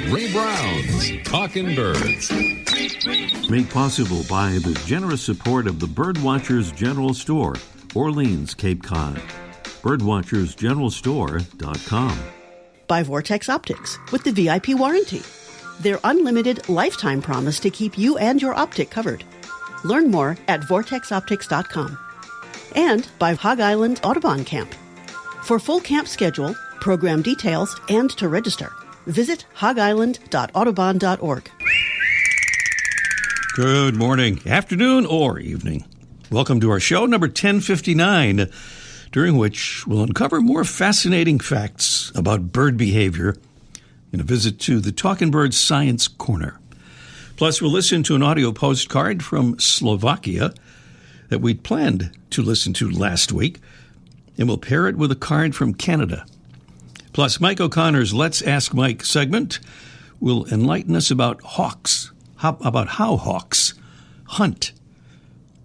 Ray Brown's Talking Birds. Made possible by the generous support of the Birdwatchers General Store, Orleans, Cape Cod. Birdwatchersgeneralstore.com. By Vortex Optics with the VIP warranty. Their unlimited lifetime promise to keep you and your optic covered. Learn more at vortexoptics.com. And by Hog Island Audubon Camp. For full camp schedule, program details, and to register, visit hogisland.audubon.org. Good morning, afternoon, or evening. Welcome to our show number 1059, during which we'll uncover more fascinating facts about bird behavior in a visit to the Talking Birds Science Corner. Plus, we'll listen to an audio postcard from Slovakia that we'd planned to listen to last week, and we'll pair it with a card from Canada. Plus, Mike O'Connor's Let's Ask Mike segment will enlighten us about hawks, about how hawks hunt.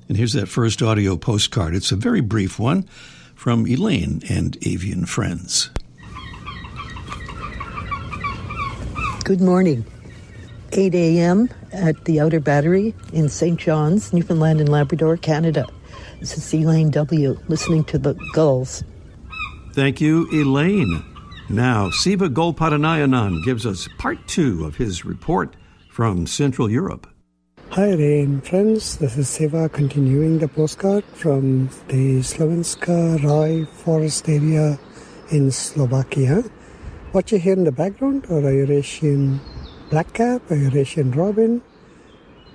And here's that first audio postcard. It's a very brief one from Elaine and avian friends. Good morning. 8 a.m. at the Outer Battery in St. John's, Newfoundland and Labrador, Canada. This is Elaine W., listening to the gulls. Thank you, Elaine. Now, Siva Golpadanayanan gives us part 2 of his report from Central Europe. Hi, Rain friends. This is Siva continuing the postcard from the Slovenska Raj forest area in Slovakia. What you hear in the background are a Eurasian blackcap, a Eurasian robin,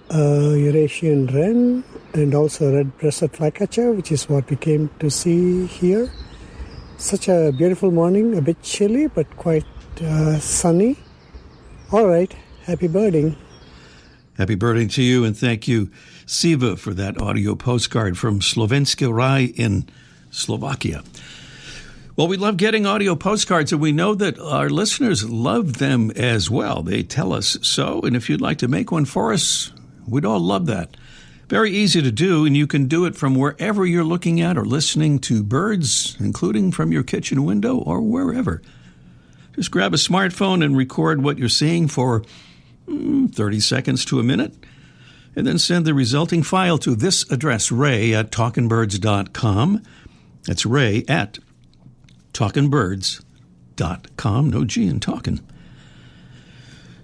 a Eurasian wren, and also red-breasted flycatcher, which is what we came to see here. Such a beautiful morning, a bit chilly, but quite sunny. All right, happy birding. Happy birding to you, and thank you, Siva, for that audio postcard from Slovenska Raj in Slovakia. Well, we love getting audio postcards, and we know that our listeners love them as well. They tell us so, and if you'd like to make one for us, we'd all love that. Very easy to do, and you can do it from wherever you're looking at or listening to birds, including from your kitchen window or wherever. Just grab a smartphone and record what you're seeing for 30 seconds to a minute, and then send the resulting file to this address, ray@talkingbirds.com. That's ray@talkingbirds.com. No G in talking.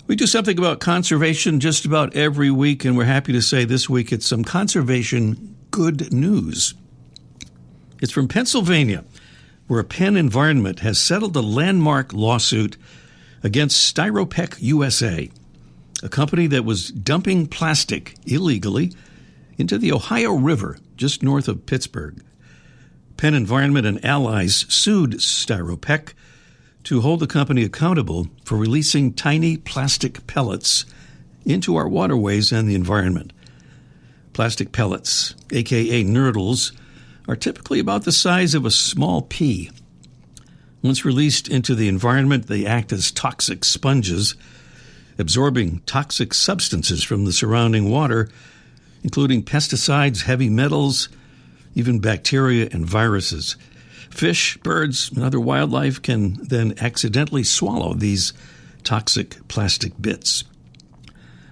We do something about conservation just about every week, and we're happy to say this week it's some conservation good news. It's from Pennsylvania, where a Penn Environment has settled a landmark lawsuit against Styropek USA, a company that was dumping plastic illegally into the Ohio River just north of Pittsburgh. Penn Environment and allies sued Styropek to hold the company accountable for releasing tiny plastic pellets into our waterways and the environment. Plastic pellets, a.k.a. nurdles, are typically about the size of a small pea. Once released into the environment, they act as toxic sponges, absorbing toxic substances from the surrounding water, including pesticides, heavy metals, even bacteria and viruses. Fish, birds, and other wildlife can then accidentally swallow these toxic plastic bits.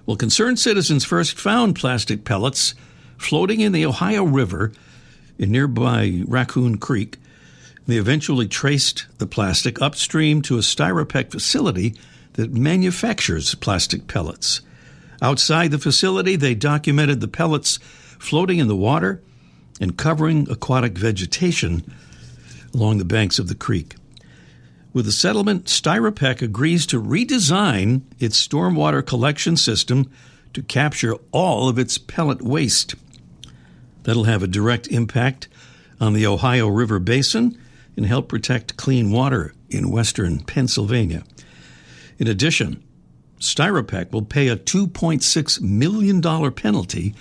Well, concerned citizens first found plastic pellets floating in the Ohio River in nearby Raccoon Creek. They eventually traced the plastic upstream to a Styropek facility that manufactures plastic pellets. Outside the facility, they documented the pellets floating in the water and covering aquatic vegetation along the banks of the creek. With the settlement, Styropek agrees to redesign its stormwater collection system to capture all of its pellet waste. That'll have a direct impact on the Ohio River Basin and help protect clean water in western Pennsylvania. In addition, Styropek will pay a $2.6 million penalty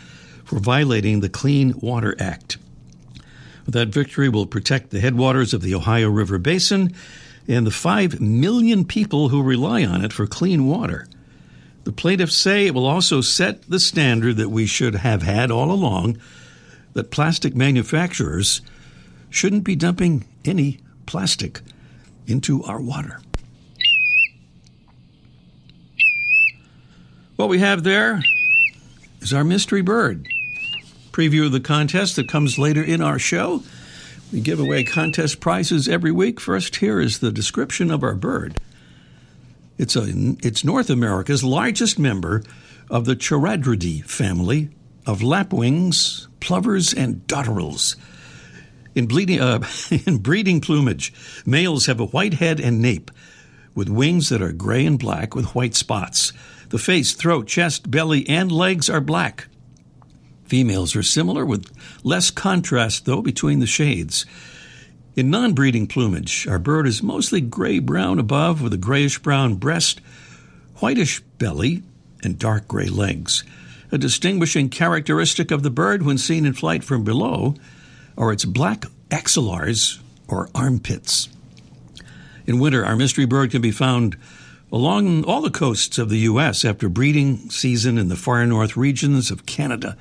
for violating the Clean Water Act. That victory will protect the headwaters of the Ohio River Basin and the 5 million people who rely on it for clean water. The plaintiffs say it will also set the standard that we should have had all along, that plastic manufacturers shouldn't be dumping any plastic into our water. What we have there is our mystery bird. Preview of the contest that comes later in our show. We give away contest prizes every week. First, here is the description of our bird. It's North America's largest member of the Charadridae family of lapwings, plovers, and dotterels. In breeding plumage, males have a white head and nape, with wings that are gray and black with white spots. The face, throat, chest, belly, and legs are black. Females are similar, with less contrast, though, between the shades. In non-breeding plumage, our bird is mostly gray-brown above with a grayish-brown breast, whitish belly, and dark gray legs. A distinguishing characteristic of the bird when seen in flight from below are its black axillars, or armpits. In winter, our mystery bird can be found along all the coasts of the U.S. after breeding season in the far north regions of Canada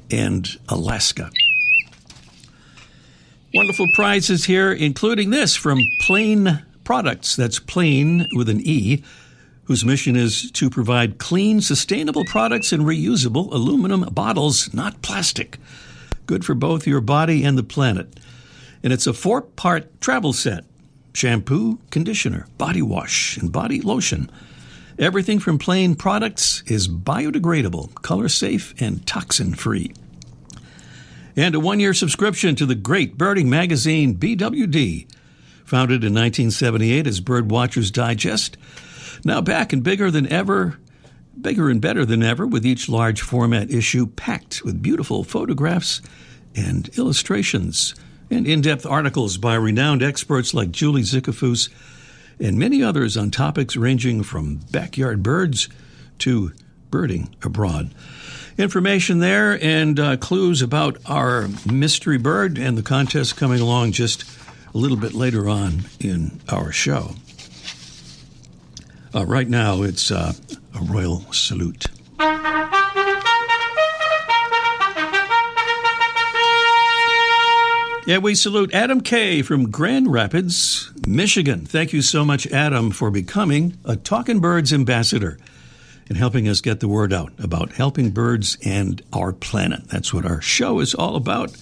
and Alaska. Wonderful prizes here, including this from Plain Products. That's Plain with an E, whose mission is to provide clean, sustainable products in reusable aluminum bottles, not plastic. Good for both your body and the planet. And it's a 4-part travel set. Shampoo, conditioner, body wash, and body lotion. Everything from Plain Products is biodegradable, color-safe, and toxin-free. And a 1-year subscription to the great birding magazine BWD, founded in 1978 as Birdwatcher's Digest, now back and bigger and better than ever, with each large format issue packed with beautiful photographs and illustrations and in-depth articles by renowned experts like Julie Zickafoos and many others on topics ranging from backyard birds to birding abroad. Information there and clues about our mystery bird and the contest coming along just a little bit later on in our show. Right now, it's a royal salute. Yeah, we salute Adam Kay from Grand Rapids, Michigan. Thank you so much, Adam, for becoming a Talkin' Birds ambassador and helping us get the word out about helping birds and our planet. That's what our show is all about.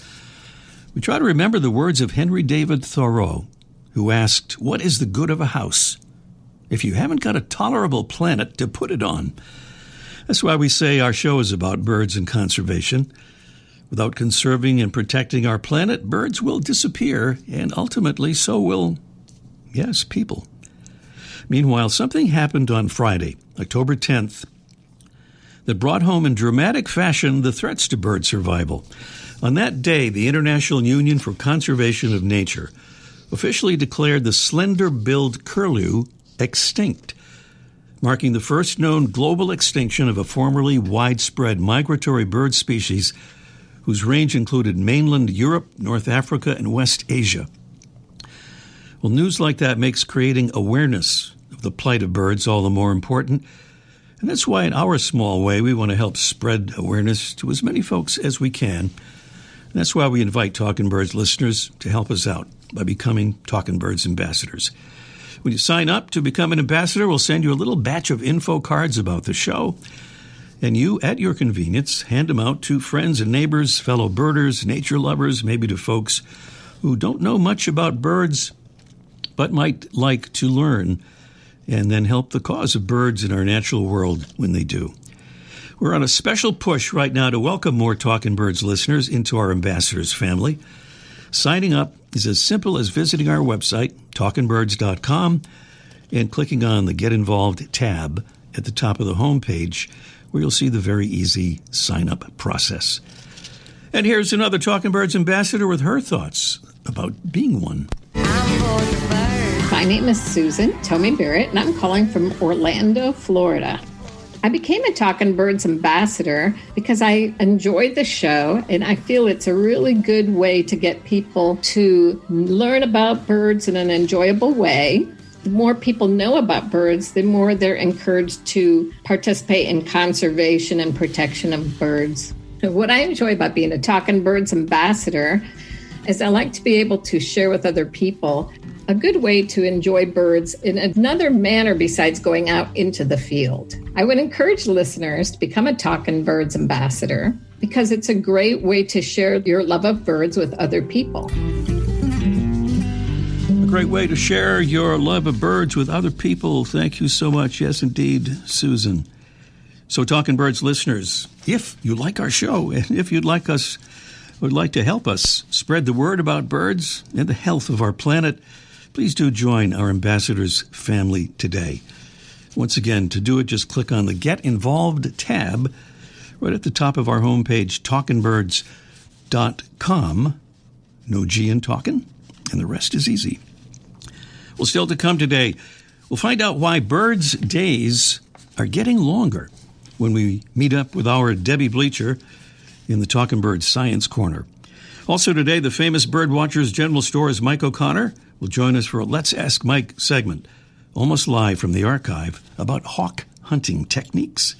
We try to remember the words of Henry David Thoreau, who asked, "What is the good of a house if you haven't got a tolerable planet to put it on?" That's why we say our show is about birds and conservation. Without conserving and protecting our planet, birds will disappear, and ultimately so will, yes, people. Meanwhile, something happened on Friday, October 10th, that brought home in dramatic fashion the threats to bird survival. On that day, the International Union for Conservation of Nature officially declared the slender-billed curlew extinct, marking the first known global extinction of a formerly widespread migratory bird species whose range included mainland Europe, North Africa, and West Asia. Well, news like that makes creating awareness of the plight of birds all the more important, and that's why in our small way we want to help spread awareness to as many folks as we can. And that's why we invite Talkin' Birds listeners to help us out by becoming Talkin' Birds ambassadors. When you sign up to become an ambassador, we'll send you a little batch of info cards about the show, and you, at your convenience, hand them out to friends and neighbors, fellow birders, nature lovers, maybe to folks who don't know much about birds but might like to learn and then help the cause of birds in our natural world when they do. We're on a special push right now to welcome more Talkin' Birds listeners into our ambassadors family. Signing up is as simple as visiting our website, talkinbirds.com, and clicking on the Get Involved tab at the top of the homepage, where you'll see the very easy sign-up process. And here's another Talkin' Birds ambassador with her thoughts about being one. My name is Susan Tomei Barrett, and I'm calling from Orlando, Florida. I became a Talkin' Birds ambassador because I enjoyed the show, and I feel it's a really good way to get people to learn about birds in an enjoyable way. The more people know about birds, the more they're encouraged to participate in conservation and protection of birds. So what I enjoy about being a Talkin' Birds ambassador as I like to be able to share with other people a good way to enjoy birds in another manner besides going out into the field. I would encourage listeners to become a Talkin' Birds ambassador because it's a great way to share your love of birds with other people. A great way to share your love of birds with other people. Thank you so much. Yes, indeed, Susan. So, Talkin' Birds listeners, if you like our show and if you'd like to help us spread the word about birds and the health of our planet, please do join our ambassadors family today. Once again, to do it, just click on the Get Involved tab right at the top of our homepage, talkinbirds.com. No G in talkin', and the rest is easy. Well, still to come today, we'll find out why birds' days are getting longer when we meet up with our Debbie Bleacher in the Talkin' Birds Science Corner. Also today, the famous Birdwatchers General Store's Mike O'Connor will join us for a Let's Ask Mike segment, almost live from the archive, about hawk hunting techniques.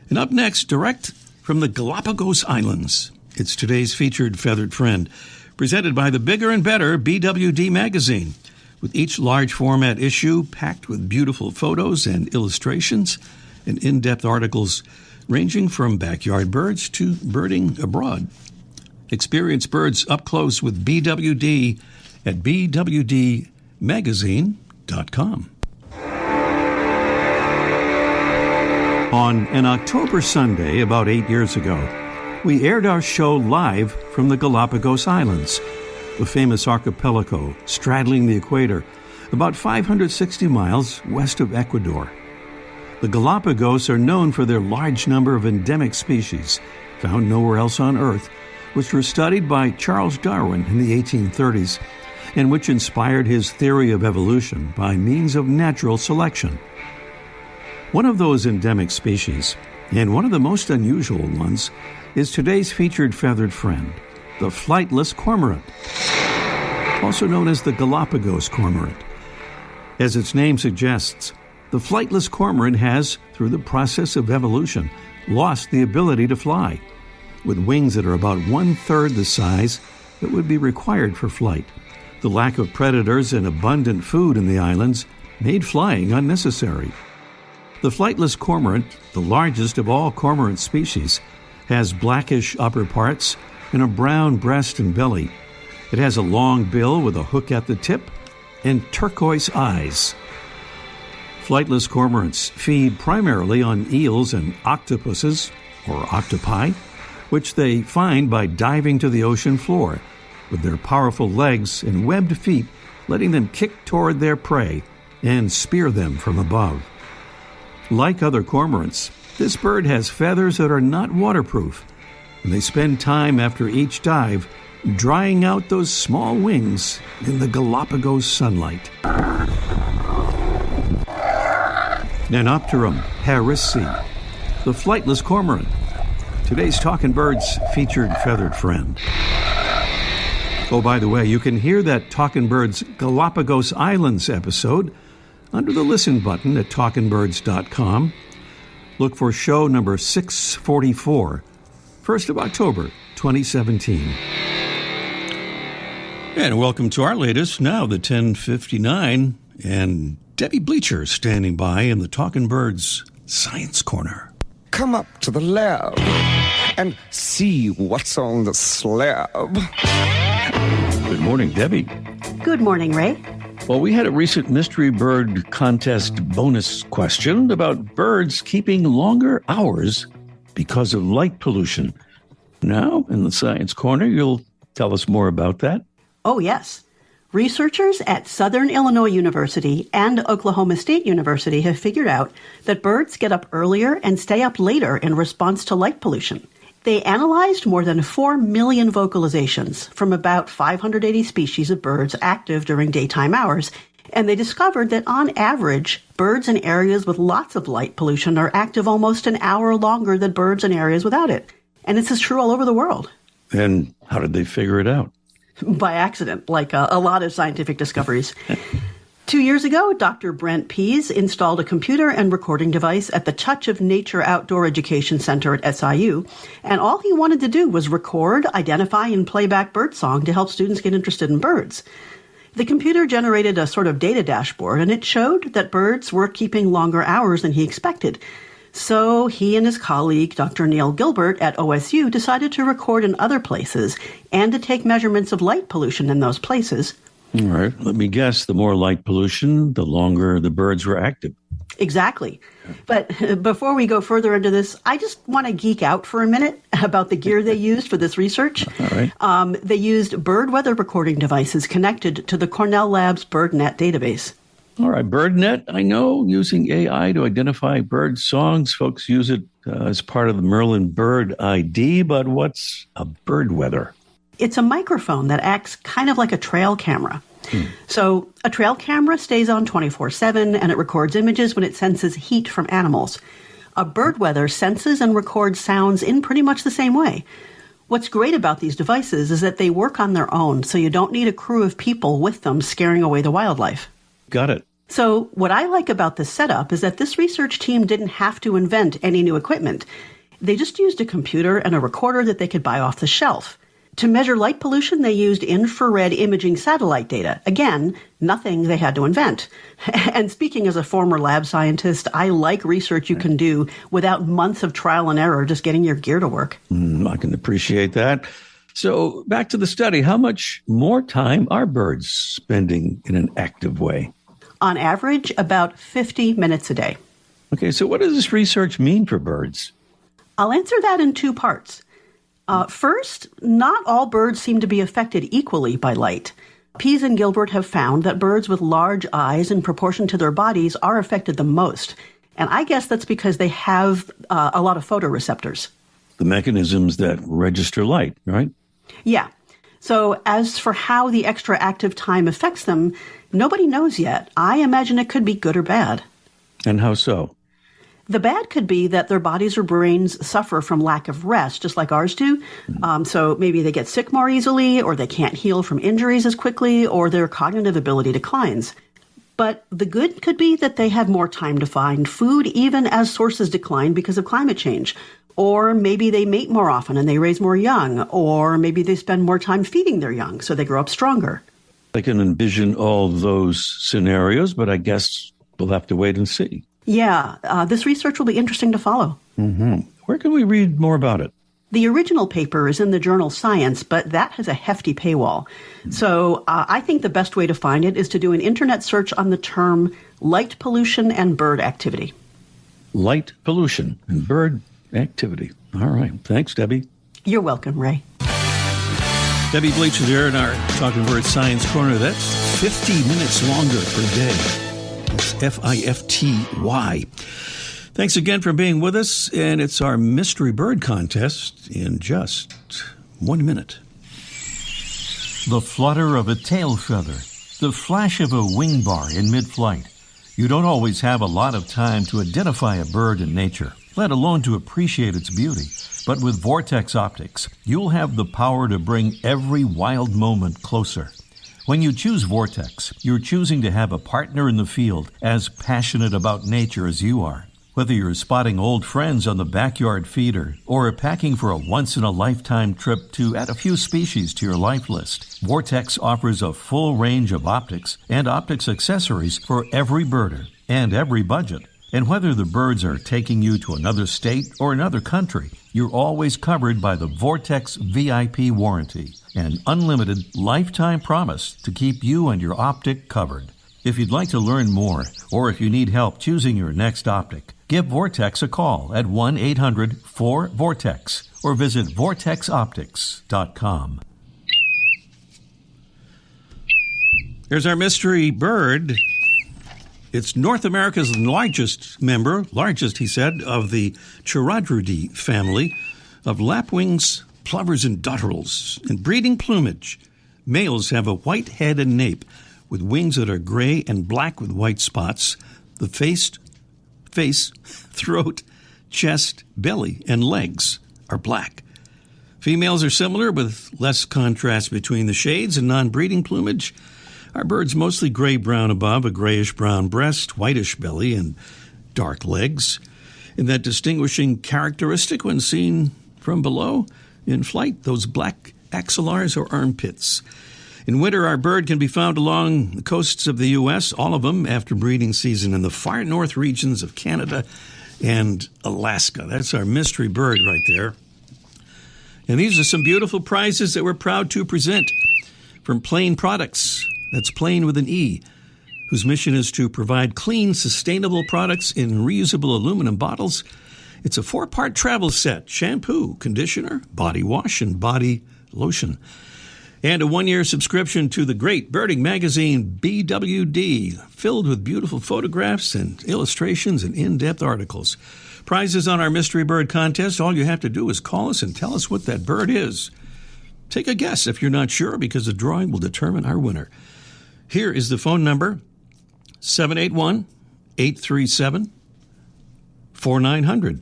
And up next, direct from the Galápagos Islands, it's today's featured feathered friend, presented by the Bigger and Better BWD magazine, with each large format issue packed with beautiful photos and illustrations and in-depth articles ranging from backyard birds to birding abroad. Experience birds up close with BWD at bwdmagazine.com. On an October Sunday about 8 years ago, we aired our show live from the Galápagos Islands, the famous archipelago straddling the equator, about 560 miles west of Ecuador. The Galápagos are known for their large number of endemic species, found nowhere else on Earth, which were studied by Charles Darwin in the 1830s, and which inspired his theory of evolution by means of natural selection. One of those endemic species, and one of the most unusual ones, is today's featured feathered friend, the flightless cormorant, also known as the Galápagos cormorant. As its name suggests, the flightless cormorant has, through the process of evolution, lost the ability to fly, with wings that are about 1/3 the size that would be required for flight. The lack of predators and abundant food in the islands made flying unnecessary. The flightless cormorant, the largest of all cormorant species, has blackish upper parts and a brown breast and belly. It has a long bill with a hook at the tip and turquoise eyes. Flightless cormorants feed primarily on eels and octopuses, or octopi, which they find by diving to the ocean floor, with their powerful legs and webbed feet letting them kick toward their prey and spear them from above. Like other cormorants, this bird has feathers that are not waterproof, and they spend time after each dive drying out those small wings in the Galápagos sunlight. Nanopterum harrisi, the flightless cormorant, today's Talkin' Birds featured feathered friend. Oh, by the way, you can hear that Talkin' Birds Galápagos Islands episode under the listen button at talkinbirds.com. Look for show number 644, 1st of October, 2017. And welcome to our latest, now the 10:59, and Debbie Bleacher standing by in the Talkin' Birds Science Corner. Come up to the lab and see what's on the slab. Good morning, Debbie. Good morning, Ray. Well, we had a recent Mystery Bird Contest bonus question about birds keeping longer hours because of light pollution. Now, in the Science Corner, you'll tell us more about that. Oh, yes. Researchers at Southern Illinois University and Oklahoma State University have figured out that birds get up earlier and stay up later in response to light pollution. They analyzed more than 4 million vocalizations from about 580 species of birds active during daytime hours, and they discovered that on average, birds in areas with lots of light pollution are active almost an hour longer than birds in areas without it. And this is true all over the world. And how did they figure it out? By accident, like a lot of scientific discoveries. 2 years ago, Dr. Brent Pease installed a computer and recording device at the Touch of Nature Outdoor Education Center at SIU, and all he wanted to do was record, identify, and play back birdsong to help students get interested in birds. The computer generated a sort of data dashboard, and it showed that birds were keeping longer hours than he expected. So he and his colleague, Dr. Neil Gilbert at OSU, decided to record in other places and to take measurements of light pollution in those places. All right. Let me guess, the more light pollution, the longer the birds were active. Exactly. But before we go further into this, I just want to geek out for a minute about the gear they used for this research. All right. They used bird weather recording devices connected to the Cornell Labs BirdNet database. All right. BirdNet, I know, using AI to identify bird songs. Folks use it as part of the Merlin Bird ID, but what's a bird weather? It's a microphone that acts kind of like a trail camera. So a trail camera stays on 24/7, and it records images when it senses heat from animals. A bird weather senses and records sounds in pretty much the same way. What's great about these devices is that they work on their own, so you don't need a crew of people with them scaring away the wildlife. Got it. So what I like about this setup is that this research team didn't have to invent any new equipment. They just used a computer and a recorder that they could buy off the shelf. To measure light pollution, they used infrared imaging satellite data. Again, nothing they had to invent. And speaking as a former lab scientist, I like research you can do without months of trial and error just getting your gear to work. I can appreciate that. So back to the study. How much more time are birds spending in an active way? On average, about 50 minutes a day. Okay, so what does this research mean for birds? I'll answer that in two parts. First, not all birds seem to be affected equally by light. Pease and Gilbert have found that birds with large eyes in proportion to their bodies are affected the most. And I guess that's because they have a lot of photoreceptors. The mechanisms that register light, right? Yeah. So as for how the extra active time affects them, nobody knows yet. I imagine it could be good or bad. And how so? The bad could be that their bodies or brains suffer from lack of rest, just like ours do. So maybe they get sick more easily, or they can't heal from injuries as quickly, or their cognitive ability declines. But the good could be that they have more time to find food, even as sources decline because of climate change. Or maybe they mate more often and they raise more young. Or maybe they spend more time feeding their young, so they grow up stronger. I can envision all those scenarios, but I guess we'll have to wait and see. Yeah, this research will be interesting to follow. Where can we read more about it? The original paper is in the journal Science, but that has a hefty paywall. So I think the best way to find it is to do an internet search on the term light pollution and bird activity. Light pollution and bird activity. All right. Thanks, Debbie. You're welcome, Ray. Debbie Bleacher there in our Talking Bird Science Corner. That's 50 minutes longer per day. It's FIFTY. Thanks again for being with us, and it's our Mystery Bird Contest in just 1 minute. The flutter of a tail feather, the flash of a wing bar in mid-flight. You don't always have a lot of time to identify a bird in nature, let alone to appreciate its beauty. But with Vortex Optics, you'll have the power to bring every wild moment closer. When you choose Vortex, you're choosing to have a partner in the field as passionate about nature as you are. Whether you're spotting old friends on the backyard feeder or packing for a once-in-a-lifetime trip to add a few species to your life list, Vortex offers a full range of optics and optics accessories for every birder and every budget. And whether the birds are taking you to another state or another country, you're always covered by the Vortex VIP warranty, an unlimited lifetime promise to keep you and your optic covered. If you'd like to learn more, or if you need help choosing your next optic, give Vortex a call at 1-800-4VORTEX or visit vortexoptics.com. Here's our mystery bird. It's North America's largest member, he said, of the Chirodridae family of lapwings, plovers, and dotterels. In breeding plumage, males have a white head and nape with wings that are gray and black with white spots. The face, throat, chest, belly, and legs are black. Females are similar with less contrast between the shades. In non-breeding plumage, Our bird's mostly gray-brown above, a grayish-brown breast, whitish belly, and dark legs. And that distinguishing characteristic when seen from below in flight, those black axillars or armpits. In winter, our bird can be found along the coasts of the U.S., all of them after breeding season in the far north regions of Canada and Alaska. That's our mystery bird right there. And these are some beautiful prizes that we're proud to present from Plain Products. That's Plain with an E, whose mission is to provide clean, sustainable products in reusable aluminum bottles. It's a 4-part travel set: shampoo, conditioner, body wash, and body lotion. And a 1-year subscription to the great birding magazine BWD, filled with beautiful photographs and illustrations and in-depth articles. Prizes on our Mystery Bird contest. All you have to do is call us and tell us what that bird is. Take a guess if you're not sure, because the drawing will determine our winner. Here is the phone number, 781-837-4900.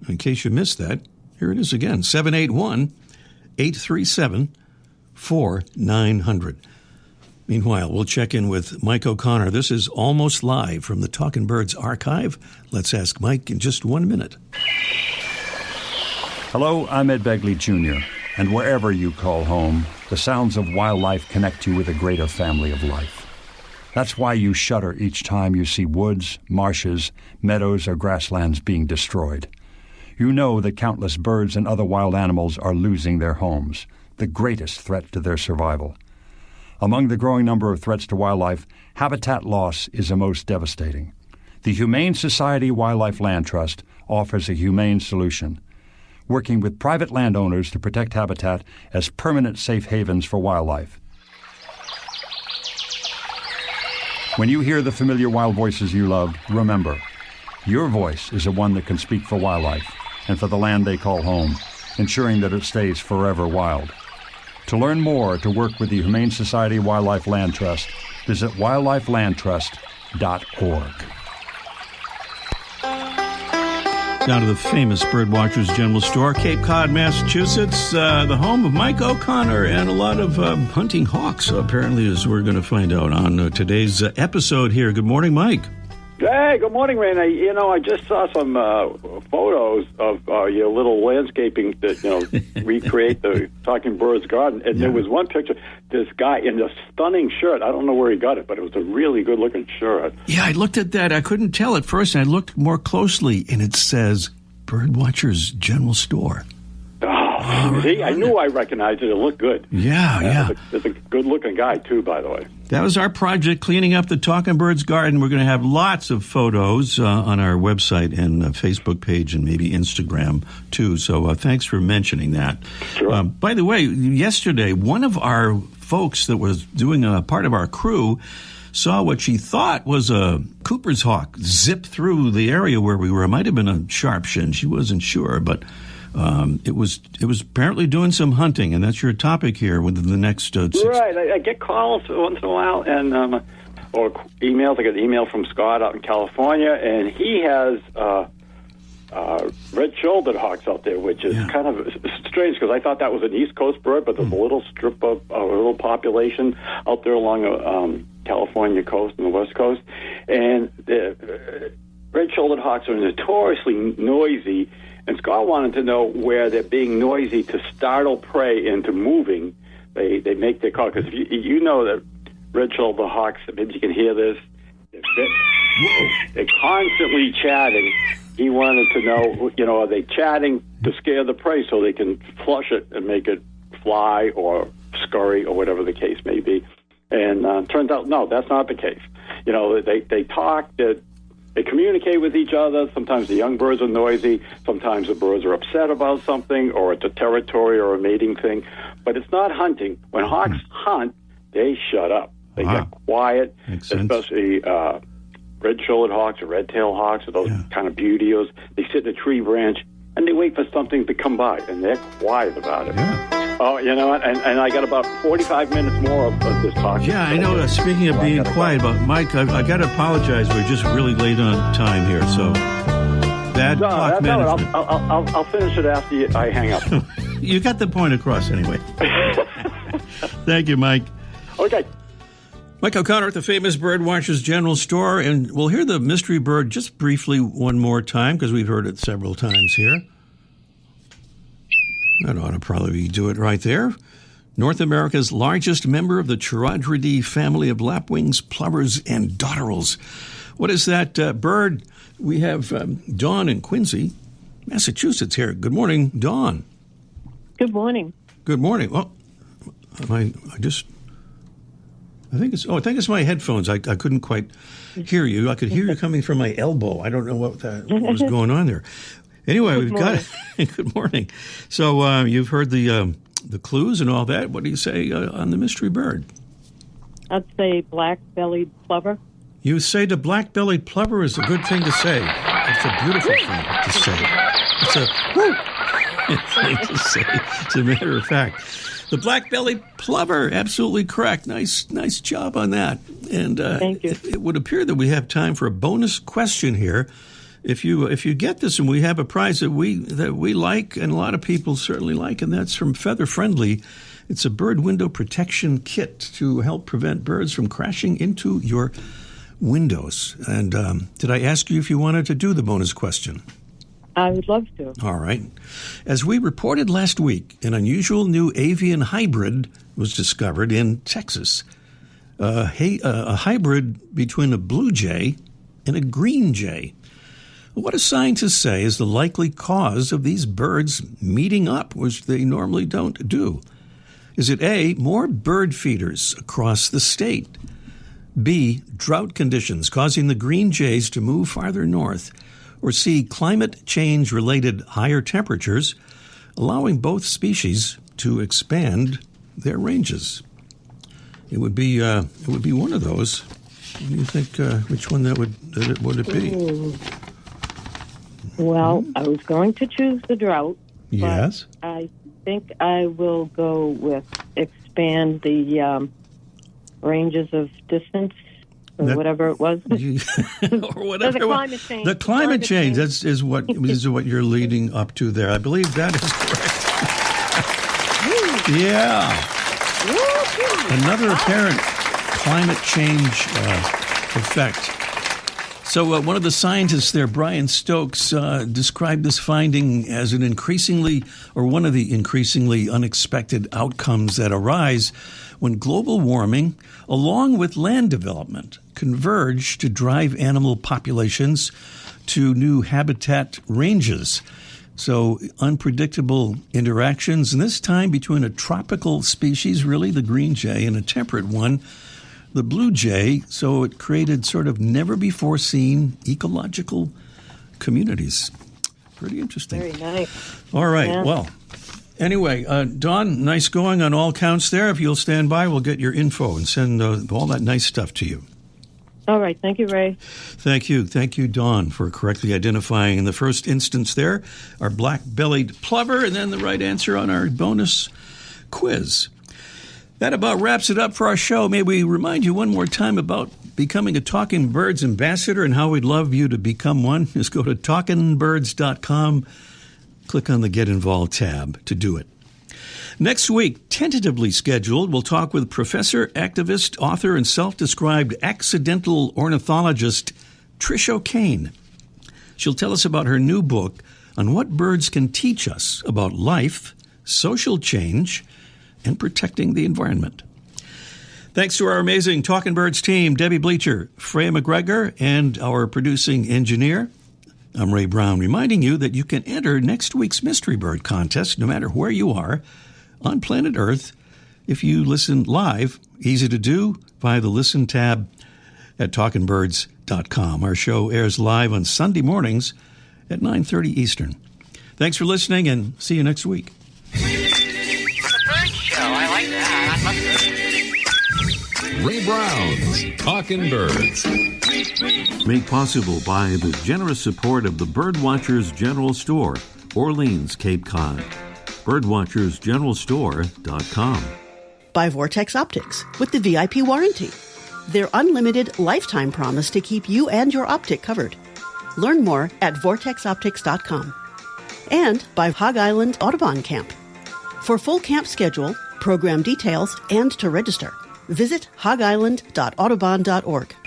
In case you missed that, here it is again, 781-837-4900. Meanwhile, we'll check in with Mike O'Connor. This is Almost Live from the Talkin' Birds archive. Let's ask Mike in just 1 minute. Hello, I'm Ed Begley Jr., and wherever you call home, the sounds of wildlife connect you with a greater family of life. That's why you shudder each time you see woods, marshes, meadows, or grasslands being destroyed. You know that countless birds and other wild animals are losing their homes, the greatest threat to their survival. Among the growing number of threats to wildlife, habitat loss is the most devastating. The Humane Society Wildlife Land Trust offers a humane solution, working with private landowners to protect habitat as permanent safe havens for wildlife. When you hear the familiar wild voices you love, remember, your voice is the one that can speak for wildlife and for the land they call home, ensuring that it stays forever wild. To learn more, to work with the Humane Society Wildlife Land Trust, visit wildlifelandtrust.org. Down to the famous Birdwatchers General Store, Cape Cod, Massachusetts, the home of Mike O'Connor and a lot of hunting hawks, apparently, as we're going to find out on today's episode here. Good morning, Mike. Hey, good morning, Ray. I just saw some photos of your little landscaping that, recreate the Talking Birds garden. And there was one picture, this guy in a stunning shirt. I don't know where he got it, but it was a really good-looking shirt. Yeah, I looked at that. I couldn't tell at first. I looked more closely, and it says Birdwatchers General Store. See, I knew I recognized it. It looked good. Yeah. It's a good-looking guy, too, by the way. That was our project, cleaning up the Talking Birds garden. We're going to have lots of photos on our website and Facebook page and maybe Instagram, too. So thanks for mentioning that. Sure. By the way, yesterday, one of our folks that was doing a part of our crew saw what she thought was a Cooper's hawk zip through the area where we were. It might have been a sharp shin. She wasn't sure, but it was apparently doing some hunting, and that's your topic here within the next 6 Right. I get calls once in a while, and or emails. I get an email from Scott out in California, and he has red-shouldered hawks out there, which is kind of strange because I thought that was an East Coast bird, but there's a little strip of a little population out there along the California coast and the West Coast, and the red-shouldered hawks are notoriously noisy. And Scott wanted to know where they're being noisy to startle prey into moving. They make their call. Because you know that red-shouldered hawks, maybe you can hear this, they're constantly chatting. He wanted to know, are they chatting to scare the prey so they can flush it and make it fly or scurry or whatever the case may be. And turns out, no, that's not the case. They talk, they communicate with each other. Sometimes the young birds are noisy. Sometimes the birds are upset about something, or it's a territory or a mating thing. But it's not hunting. When hawks hunt, they shut up. They get quiet, especially red-shouldered hawks or red-tailed hawks or those kind of beauties. They sit in a tree branch, and they wait for something to come by, and they're quiet about it. Yeah. Oh, and I got about 45 minutes more of this talk. Yeah, I know. Speaking of being quiet, but Mike, I got to apologize. We're just really late on time here, so bad clock management. I'll finish it after I hang up. You got the point across anyway. Thank you, Mike. Okay. Mike O'Connor at the famous Birdwatchers General Store, and we'll hear the mystery bird just briefly one more time because we've heard it several times here. That ought to probably do it right there. North America's largest member of the Charadridae family of lapwings, plovers, and dotterels. What is that bird? We have Dawn in Quincy, Massachusetts here. Good morning, Dawn. Good morning. Good morning. Well, I think it's my headphones. I couldn't quite hear you. I could hear you coming from my elbow. I don't know what was going on there. Anyway, we've got it. Good morning. So you've heard the clues and all that. What do you say on the mystery bird? I'd say black-bellied plover. You say the black-bellied plover is a good thing to say. It's a beautiful thing to say. It's a thing to say. As a matter of fact. The black-bellied plover, absolutely correct. Nice job on that. And thank you. It would appear that we have time for a bonus question here. If you get this, and we have a prize that we like, and a lot of people certainly like, and that's from Feather Friendly. It's a bird window protection kit to help prevent birds from crashing into your windows. And did I ask you if you wanted to do the bonus question? I would love to. All right. As we reported last week, an unusual new avian hybrid was discovered in Texas. A hybrid between a blue jay and a green jay. What do scientists say is the likely cause of these birds meeting up, which they normally don't do? Is it A, more bird feeders across the state? B, drought conditions causing the green jays to move farther north? Or C, climate change-related higher temperatures, allowing both species to expand their ranges? It would be one of those. What do you think? Which one would it be? Well, I was going to choose the drought. Yes. But I think I will go with expand the ranges of distance. Or whatever it was, or whatever. The climate change. The climate change. Is what you're leading up to there. I believe that is correct. Yeah. Another apparent climate change effect. So one of the scientists there, Brian Stokes, described this finding as one of the increasingly unexpected outcomes that arise when global warming, along with land development, converge to drive animal populations to new habitat ranges. So unpredictable interactions, and this time between a tropical species, really the green jay, and a temperate one, the blue jay. So it created sort of never-before-seen ecological communities. Pretty interesting. Very nice. All right, yeah. Well, anyway, Dawn, nice going on all counts there. If you'll stand by, we'll get your info and send all that nice stuff to you. All right. Thank you, Ray. Thank you. Thank you, Dawn, for correctly identifying in the first instance there our black-bellied plover, and then the right answer on our bonus quiz. That about wraps it up for our show. May we remind you one more time about becoming a Talking Birds ambassador and how we'd love you to become one. Just go to talkingbirds.com, click on the Get Involved tab to do it. Next week, tentatively scheduled, we'll talk with professor, activist, author, and self-described accidental ornithologist Trish O'Kane. She'll tell us about her new book on what birds can teach us about life, social change, and protecting the environment. Thanks to our amazing Talking Birds team, Debbie Bleacher, Freya McGregor, and our producing engineer. I'm Ray Brown, reminding you that you can enter next week's Mystery Bird contest no matter where you are on planet Earth if you listen live, easy to do, via the Listen tab at talkingbirds.com. Our show airs live on Sunday mornings at 9:30 Eastern. Thanks for listening, and see you next week. I like that. Ray Brown's Talking Birds. Made possible by the generous support of the Birdwatchers General Store, Orleans, Cape Cod. Birdwatchersgeneralstore.com. By Vortex Optics with the VIP warranty. Their unlimited lifetime promise to keep you and your optic covered. Learn more at vortexoptics.com. And by Hog Island Audubon Camp. For full camp schedule, program details, and to register, Visit hogisland.audubon.org.